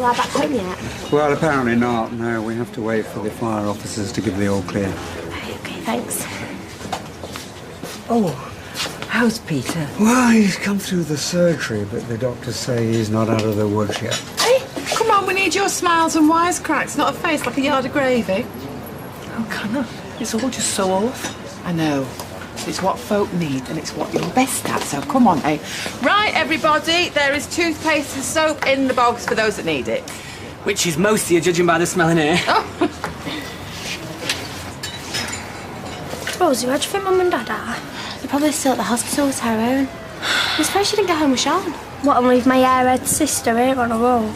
allowed back home yet? Well, apparently not. No, we have to wait for the fire officers to give the all clear. Okay, thanks. Oh, how's Peter? Well, he's come through the surgery, but the doctors say he's not out of the woods yet. Hey, come on, we need your smiles and wisecracks, not a face like a yard of gravy. Oh, Connor, it's all just so off. I know. It's what folk need and it's what you're best at, so come on, eh? Right, everybody, there is toothpaste and soap in the box for those that need it. Which is most of you, judging by the smell in here. Oh. Rosie, where do you think Mum and Dad are? They're probably still at the hospital with Tyrone. I'm surprised she didn't get home with Sean. What, and leave my airhead sister here on her own?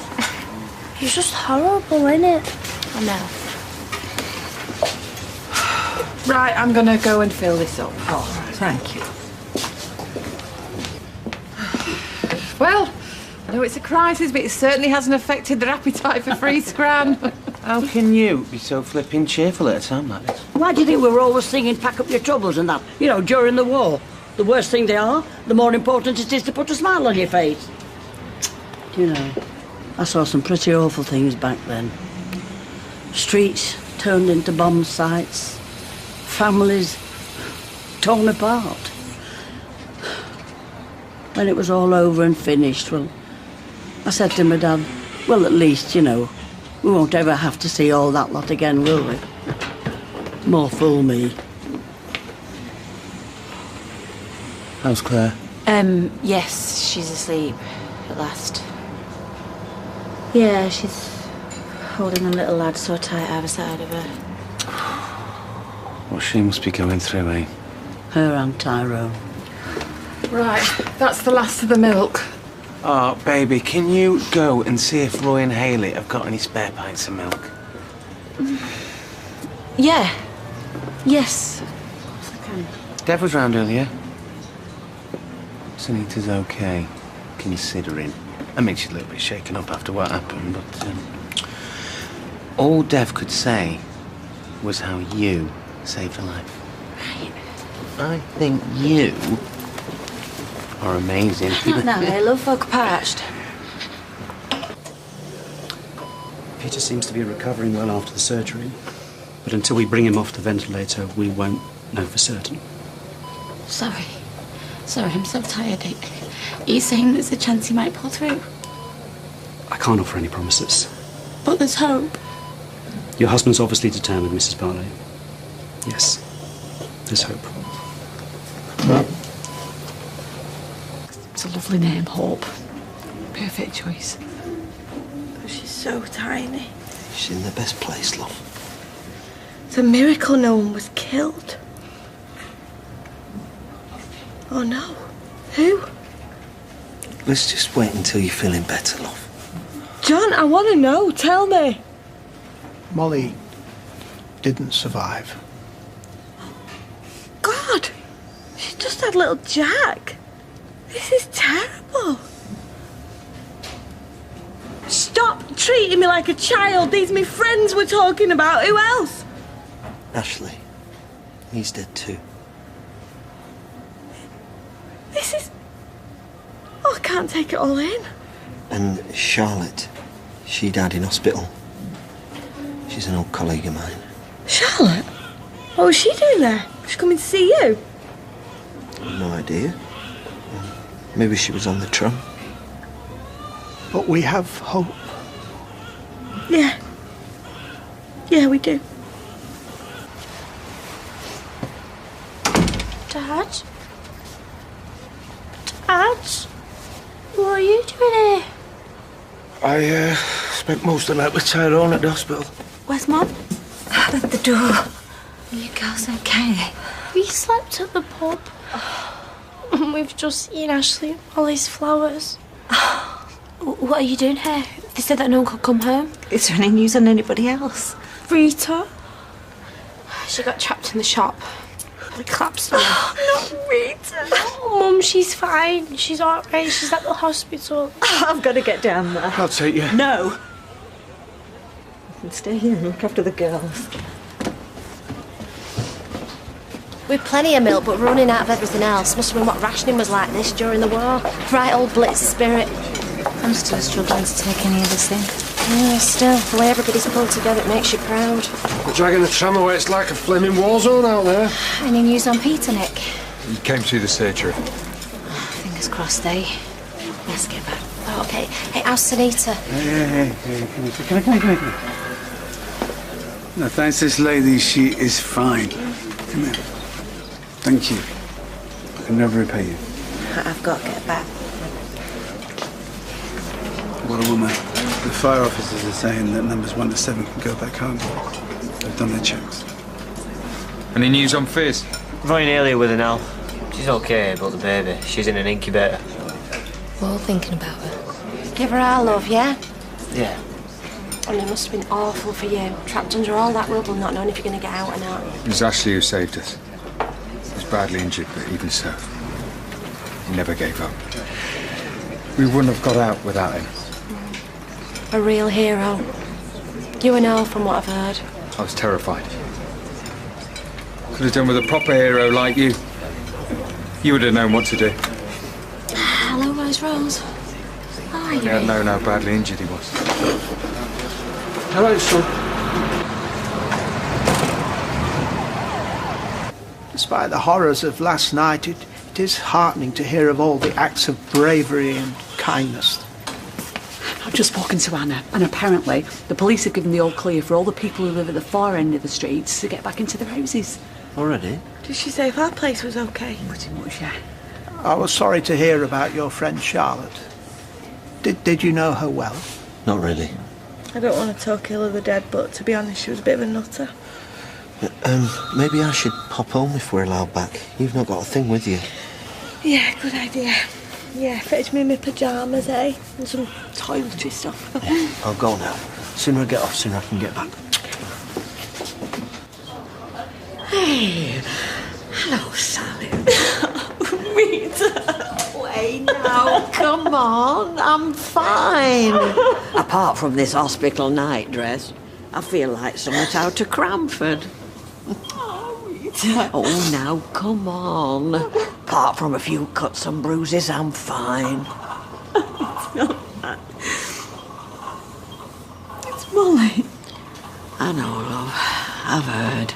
He's just horrible, innit? I know. Right, I'm going to go and fill this up. Oh, thank you. Well, I know it's a crisis, but it certainly hasn't affected their appetite for free scran. How can you be so flipping cheerful at a time like this? Why do you think we were always singing Pack Up Your Troubles and that? You know, during the war. The worse thing they are, the more important it is to put a smile on your face. Do you know, I saw some pretty awful things back then. Streets turned into bomb sites. Families torn apart. When it was all over and finished, well, I said to my dad, well, at least, you know, we won't ever have to see all that lot again, will we? More fool me. How's Claire? Yes, she's asleep at last. Yeah, she's holding the little lad so tight either side of her. What she must be going through, eh? Her and Tyrone. Right, that's the last of the milk. Oh, baby, can you go and see if Roy and Hayley have got any spare pints of milk? Yeah. Yes. I can. Dev was round earlier. Sunita's okay, considering. I mean, she's a little bit shaken up after what happened, but all Dev could say was how you saved her life. Right. I think you are amazing. No, they love folk parched. Peter seems to be recovering well after the surgery, but until we bring him off the ventilator, we won't know for certain. Sorry, I'm so tired. Are you saying there's a chance he might pull through? I can't offer any promises. But there's hope. Your husband's obviously determined, Mrs. Barley. Yes, there's hope. It's a lovely name, Hope. Perfect choice. But she's so tiny. She's in the best place, love. It's a miracle no one was killed. Oh no. Who? Let's just wait until you're feeling better, love. John, I want to know. Tell me. Molly didn't survive. God, she just had little Jack. This is terrible. Stop treating me like a child. These me friends we're talking about. Who else? Ashley. He's dead too. This is... Oh, I can't take it all in. And Charlotte. She died in hospital. She's an old colleague of mine. Charlotte? What was she doing there? She coming to see you? No idea. Maybe she was on the tram. But we have hope. Yeah. Yeah, we do. Dad? Dad? What are you doing here? I spent most of the night with Tyrone at the hospital. Where's Mum? At the door. You girls okay? We slept at the pub. We've just seen Ashley and Molly's flowers. What are you doing here? They said that no one could come home. Is there any news on anybody else? Rita? She got trapped in the shop. We collapsed on her. Not Rita. Mum, she's fine. She's alright. She's at the hospital. I've got to get down there. I'll take you. No. I can stay here and look after the girls. We've plenty of milk, but we're running out of everything else. Must have been what rationing was like this during the war. Right old blitz spirit. I'm still struggling to take any of this in. Yeah, still, the way everybody's pulled together, it makes you proud. We're dragging the tram away. It's like a flaming war zone out there. Any news on Peter, Nick? He came through the surgery. Fingers crossed, eh? Let's get back. Oh, okay. Hey, how's Sunita? Hey, come here. No, thanks, this lady. She is fine. Come here. Thank you. I can never repay you. I've got to get back. What a woman. The fire officers are saying that numbers 1 to 7 can go back home. They've done their checks. Any news on Fizz? Very nearly with her now. She's okay, but the baby, she's in an incubator. We're all thinking about her. Give her our love, yeah? Yeah. And it must have been awful for you, trapped under all that rubble, not knowing if you're going to get out or not. It was Ashley who saved us. He was badly injured, but even so, he never gave up. We wouldn't have got out without him. A real hero. You and all, from what I've heard. I was terrified. Could have done with a proper hero like you. You would have known what to do. Hello, Rose Rose. How are you? You had known how badly injured he was. Hello, son. Despite the horrors of last night, it is heartening to hear of all the acts of bravery and kindness. I've just spoken to Anna, and apparently the police have given the all clear for all the people who live at the far end of the streets to get back into their houses. Already? Did she say if our place was okay? Pretty much, yeah. I was sorry to hear about your friend Charlotte. Did you know her well? Not really. I don't want to talk ill of the dead, but to be honest, she was a bit of a nutter. Maybe I should pop home if we're allowed back. You've not got a thing with you. Yeah, good idea. Yeah, fetch me my pyjamas, eh? And some toiletry stuff. Yeah, I'll go now. Sooner I get off, sooner I can get back. Hey, hello, Sally. Rita! Wait now, come on, I'm fine. Apart from this hospital night dress, I feel like something out of Cranford. Oh, Rita. Oh, now, come on. Apart from a few cuts and bruises, I'm fine. It's not that. It's Molly. I know, love. I've heard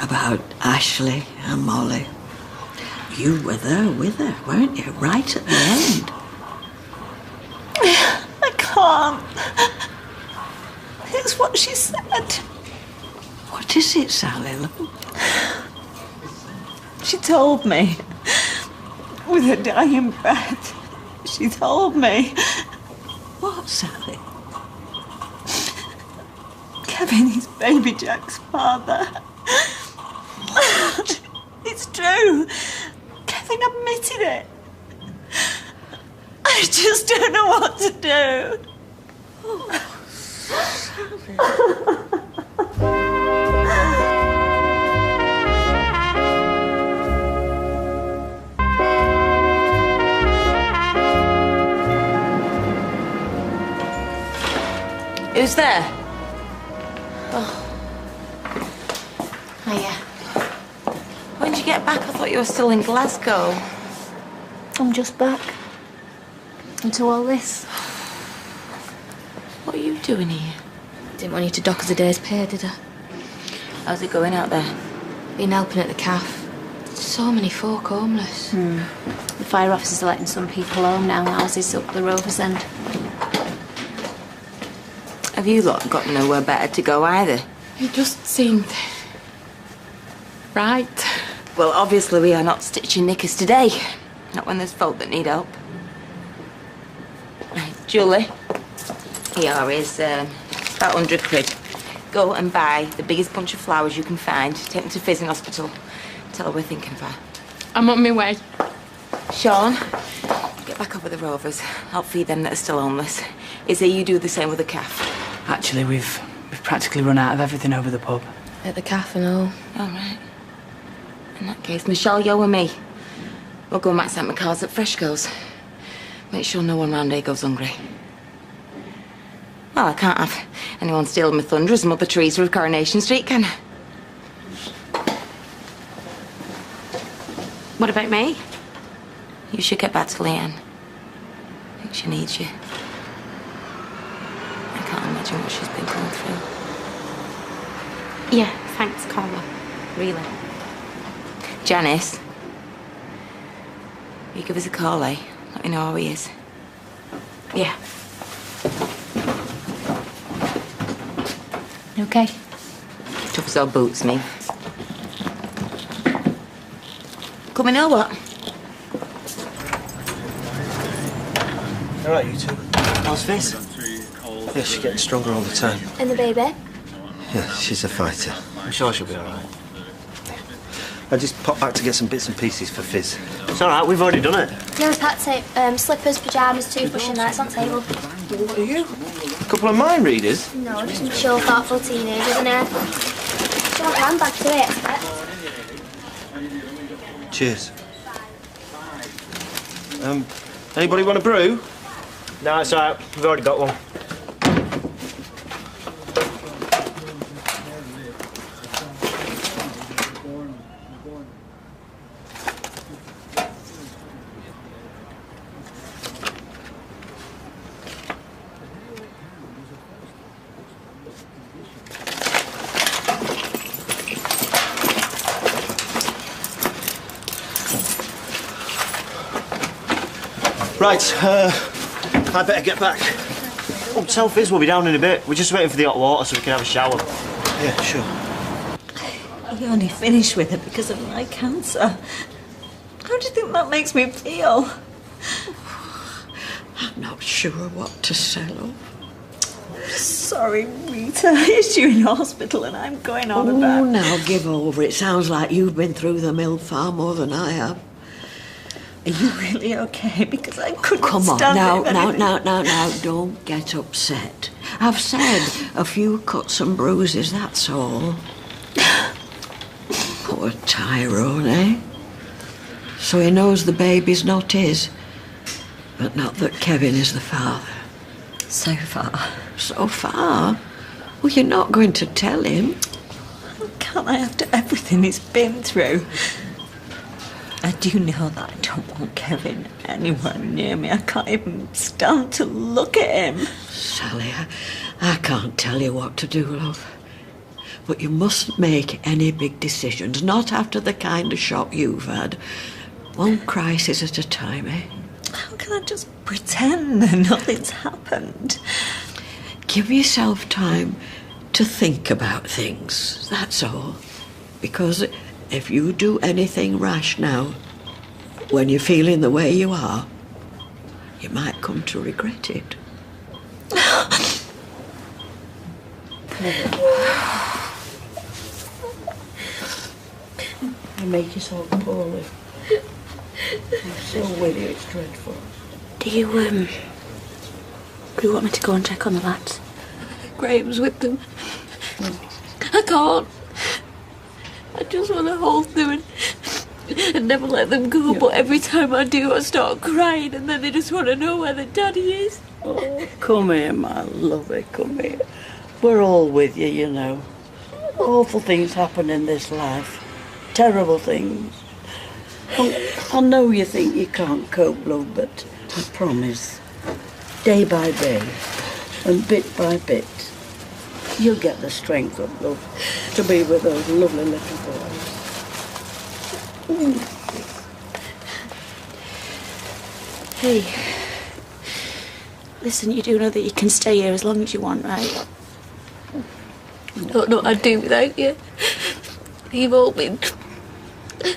about Ashley and Molly. You were there with her, weren't you? Right at the end. I can't. It's what she said. What is it, Sally? She told me. With her dying breath. She told me. What, Sally? Kevin is baby Jack's father. It's true. Kevin admitted it. I just don't know what to do. Who's there? Hiya. When did you get back? I thought you were still in Glasgow. I'm just back. Into all this. What are you doing here? Didn't want you to dock as a day's pay, did I? How's it going out there? Been helping at the caff. So many folk homeless. The fire officers are letting some people home now. Houses up the Rovers End. Have you lot got nowhere better to go either? It just seemed right. Well, obviously we are not stitching knickers today. Not when there's folk that need help. Right, Julie, here is about 100 quid. Go and buy the biggest bunch of flowers you can find. Take them to Fizz Hospital. Tell her we're thinking of her. I'm on my way. Sean, get back up with the Rovers. Help feed them that are still homeless. Izzy, you do the same with the calf. Actually, we've practically run out of everything over the pub. At the caff and all. All right. In that case, Michelle, you and me. We'll go max out my cars at Fresh Girls. Make sure no one round here goes hungry. Well, I can't have anyone stealing my thunders and mother trees with Coronation Street, can I? What about me? You should get back to Leanne. I think she needs you. I can't imagine what she's been going through. Yeah, thanks, Carla. Really? Janice, will you give us a call, eh? Let me know how he is. Yeah. You okay? Tough as old boots, me. Coming or what? All right, you two. How's Fizz? Yeah, she's getting stronger all the time. And the baby? Yeah, she's a fighter. I'm sure she'll be all right. I just popped back to get some bits and pieces for Fizz. It's all right, we've already done it. No, that's it. Slippers, pyjamas, toothbrush and lights on table. What are you? A couple of mind readers? No, just mature, thoughtful teenagers, isn't it? She'll have a handbag too, I expect. Cheers. Anybody want a brew? No, it's all right. We've already got one. Right, I better get back. Oh, tell Fizz we'll be down in a bit. We're just waiting for the hot water so we can have a shower. Yeah, sure. He only finished with it because of my cancer. How do you think that makes me feel? I'm not sure what to say, love. Sorry, Rita. It's you in hospital and I'm going on about... Oh, now give over. It sounds like you've been through the mill far more than I have. Are you really okay? Because I couldn't Come on, stand now, don't get upset. I've said a few cuts and bruises, that's all. Poor Tyrone, eh? So he knows the baby's not his, but not that Kevin is the father. So far. So far? Well, you're not going to tell him. Can't I, after everything he's been through? I do know that I don't want Kevin anywhere near me. I can't even stand to look at him. Sally, I can't tell you what to do, love. But you mustn't make any big decisions, not after the kind of shock you've had. One crisis at a time, eh? How can I just pretend that nothing's happened? Give yourself time to think about things, that's all. Because if you do anything rash now, when you're feeling the way you are, you might come to regret it. You make yourself poorly. I'm so with you, it's dreadful. Do you want me to go and check on the lads? Graham's with them. I can't. I just want to hold them and never let them go, but every time I do, I start crying, and then they just want to know where their daddy is. Oh, come here, my lovey, come here. We're all with you, you know. Awful things happen in this life. Terrible things. I know you think you can't cope, love, but I promise, day by day and bit by bit, you'll get the strength up, love, to be with those lovely little boys. Hey, listen, you do know that you can stay here as long as you want, right? I don't know what I'd do without you. You've all been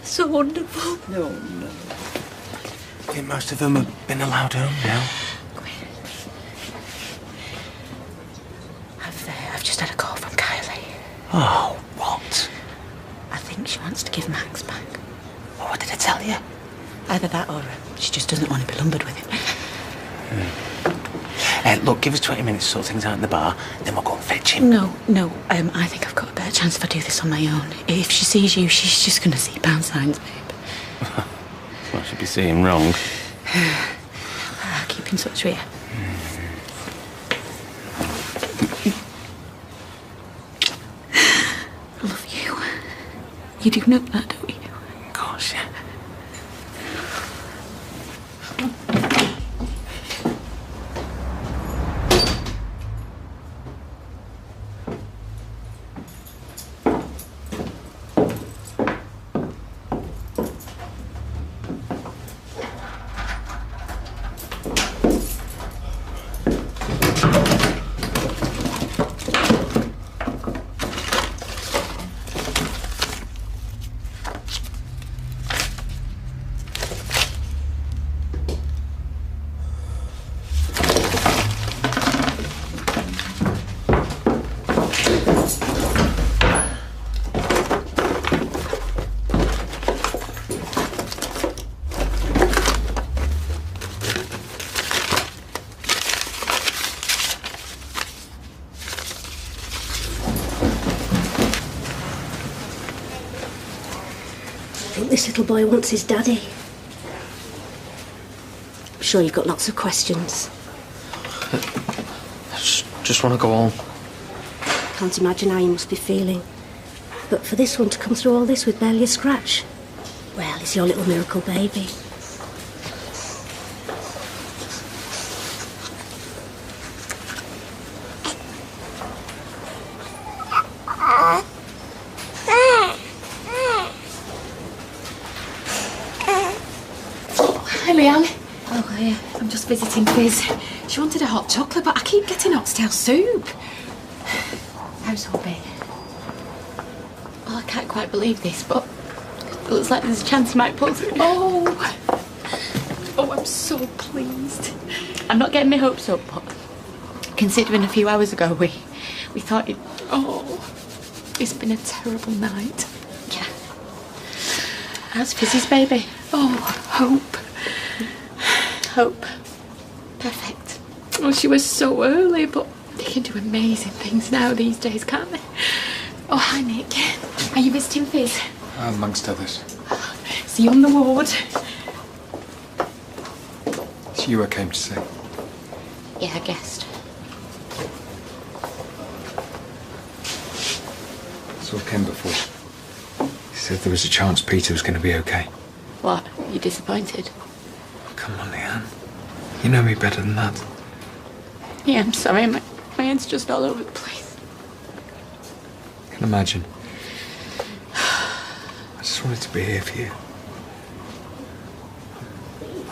so wonderful. No. I think most of them have been allowed home now. I've just had a call from Kylie. Oh, what? I think she wants to give Max back. Oh, what did I tell you? Either that or she just doesn't want to be lumbered with him. Look, give us 20 minutes to sort things out in the bar, then we'll go and fetch him. No, I think I've got a better chance if I do this on my own. If she sees you, she's just going to see pound signs, babe. Well, she'd be seeing wrong. I'll keep in touch with you. I love you. You do know that, don't you? Of course, yeah. think this little boy wants his daddy? I'm sure you've got lots of questions. I just want to go home. Can't imagine how you must be feeling. But for this one to come through all this with barely a scratch, well, it's your little miracle baby. Hi, Leanne. Oh, yeah. I'm just visiting Fizz. She wanted a hot chocolate, but I keep getting oxtail soup. How's hubby? Well, I can't quite believe this, but it looks like there's a chance he might pull through. Oh, I'm so pleased. I'm not getting my hopes up, but considering a few hours ago we thought it. Oh, it's been a terrible night. Yeah. How's Fizzy's baby? Oh, Hope. Hope. Perfect. Oh, she was so early, but they can do amazing things now these days, can't they? Oh, hi, Nick. Are you visiting Fizz? Amongst others. See you on the ward. It's you I came to see. Yeah, I guessed. Saw Ken before. He said there was a chance Peter was going to be okay. What? You disappointed? Come on, Leanne. You know me better than that. Yeah, I'm sorry. My head's just all over the place. I can imagine. I just wanted to be here for you.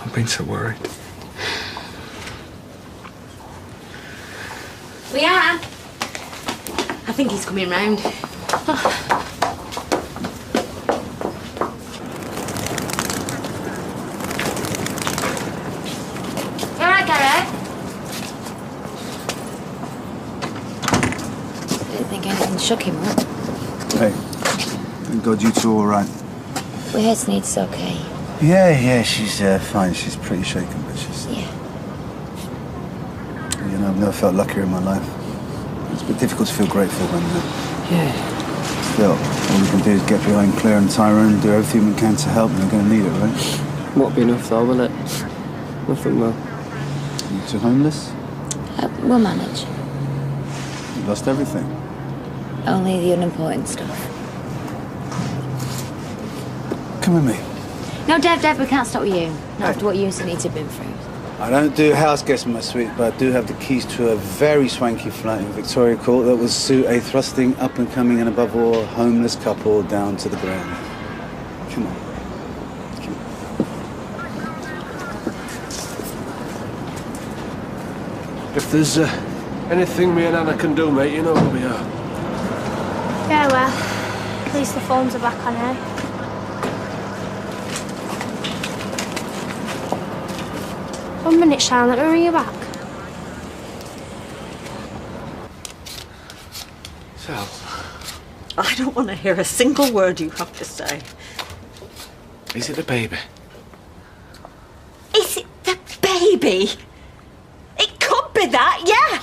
I've been so worried. Leanne! I think he's coming round. You alright, Gareth? Didn't think anything shook him up. Hey, thank God you two are all right. We heard Sneed's okay. Yeah, she's fine. She's pretty shaken, but she's... Yeah. You know, I've never felt luckier in my life. It's a bit difficult to feel grateful when... Yeah. Still, all we can do is get behind Claire and Tyrone and do everything we can to help, and they're going to need it, right? Won't be enough though, will it? Nothing will. You two homeless? We'll manage. You lost everything. Only the unimportant stuff. Come with me. No, Dev, we can't stop with you. Not after what you and Sneed have been through. I don't do house guests, my sweet, but I do have the keys to a very swanky flat in Victoria Court that would suit a thrusting, up-and-coming, and above all, homeless couple down to the ground. Come on. Come on. If there's anything me and Anna can do, mate, you know where we are. Yeah, well, at least the phones are back on here. 1 minute, Charlotte, let me ring you back. So? I don't want to hear a single word you have to say. Is it the baby? Is it the baby? It could be that, yeah.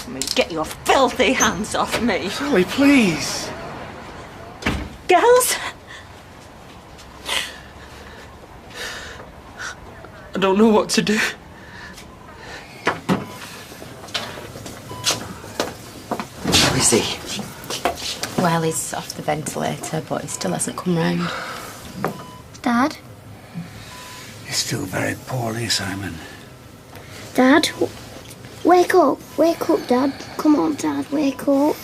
Come on, get your filthy hands off me. Sally, please. Girls? I don't know what to do. How is he? Well, he's off the ventilator, but he still hasn't come round. Dad? He's still very poorly, Simon. Dad? Wake up. Wake up, Dad. Come on, Dad, wake up.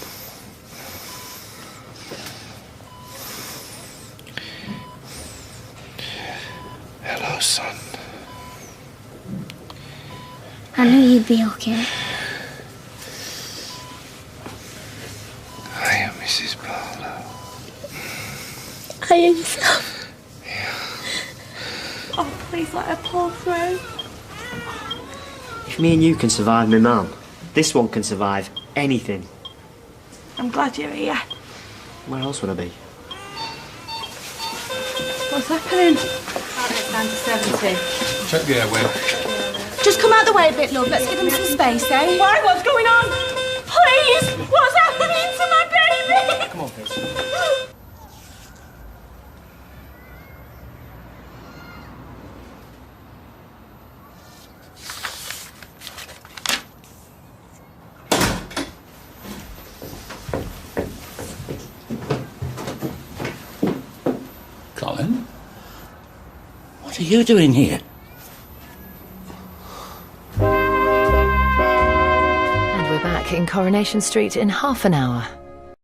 Hello, son. I knew you'd be okay. I am Mrs. Barlow. I am so... Oh, please let her pull through. If me and you can survive my mum, this one can survive anything. I'm glad you're here. Where else would I be? What's happening? Down to 70. Check the airway. Just come out the way a bit, love. Let's give them some space, eh? Why? What's going on? Please! What's happening to my baby? Come on, Fizz. What are you doing here? And we're back in Coronation Street in half an hour.